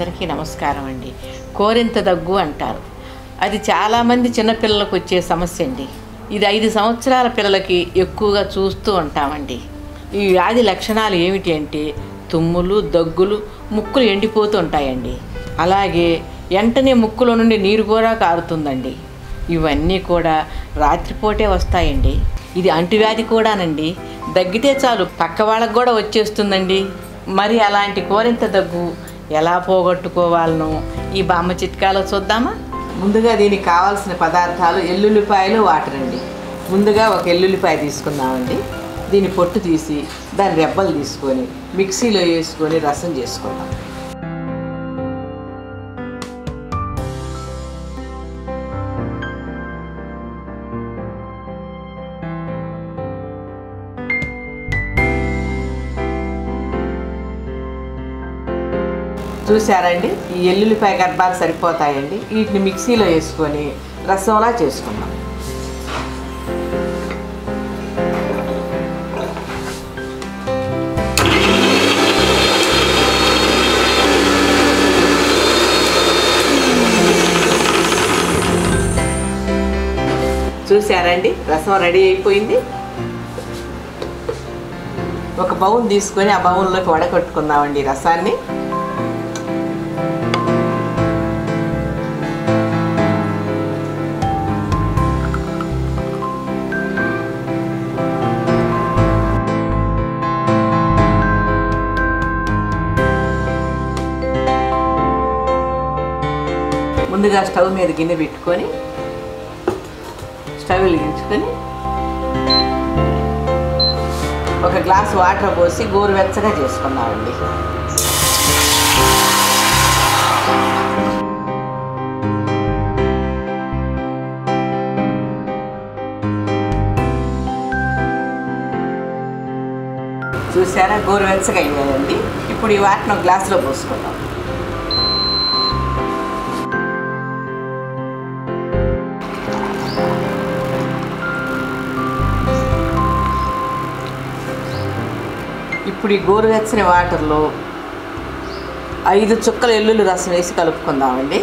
అందరికీ నమస్కారం అండి. కోరింత దగ్గు అంటారు. అది చాలామంది చిన్నపిల్లలకు వచ్చే సమస్య అండి. ఇది 5 సంవత్సరాల పిల్లలకి ఎక్కువగా చూస్తూ ఉంటామండి. ఈ వ్యాధి లక్షణాలు ఏమిటి అంటే తుమ్ములు, దగ్గులు, ముక్కులు ఎండిపోతూ ఉంటాయండి. అలాగే వెంటనే ముక్కులో నుండి నీరు కూడా కారుతుందండి. ఇవన్నీ కూడా రాత్రిపూటే వస్తాయండి. ఇది అంటువ్యాధి కూడానండి. దగ్గితే చాలు పక్క వాళ్ళకు కూడా వచ్చేస్తుందండి. మరి అలాంటి కోరింత దగ్గు ఎలా పోగొట్టుకోవాలనో ఈ బామ్మ చిట్కాలో చూద్దామా? ముందుగా దీనికి కావాల్సిన పదార్థాలు ఎల్లుల్లిపాయలు, వాటర్ అండి. ముందుగా ఒక ఎల్లుల్లిపాయ తీసుకుందామండి. దీని పొట్టు తీసి దాని రెబ్బలు తీసుకొని మిక్సీలో వేసుకొని రసం చేసుకుందాం. చూసారండి, ఈ ఎల్లుల్లిపాయ గర్భాలు సరిపోతాయండి. వీటిని మిక్సీలో వేసుకొని రసంలా చేసుకుందాం. చూసారండి, రసం రెడీ అయిపోయింది. ఒక బౌల్ తీసుకొని ఆ బౌల్లోకి వడకట్టుకుందామండి రసాన్ని. ముందుగా స్టవ్ మీద గిన్నె పెట్టుకొని స్టవ్ వెలిగించుకొని ఒక గ్లాస్ వాటర్ పోసి గోరువెచ్చగా చేసుకున్నామండి. చూసారా, గోరువెచ్చగా అయ్యాయండి. ఇప్పుడు ఈ వాటర్ని ఒక గ్లాసులో పోసుకుందాం. ఇప్పుడు ఈ గోరువెచ్చని వాటర్లో 5 చుక్కల ఎల్లుల్లి రసం వేసి కలుపుకుందామండి.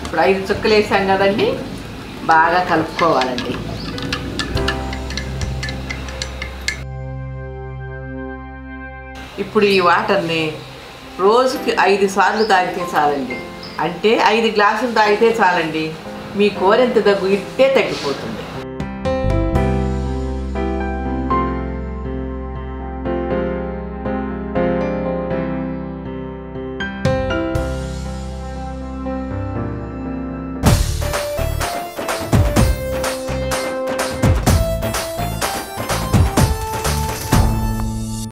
ఇప్పుడు 5 చుక్కలు వేసాం కదండి, బాగా కలుపుకోవాలండి. ఇప్పుడు ఈ వాటర్ని రోజుకి 5 సార్లు తాగితే చాలండి. అంటే 5 గ్లాసులు తాగితే చాలండి. మీ కోరింత దగ్గు ఇట్టే తగ్గిపోతుంది.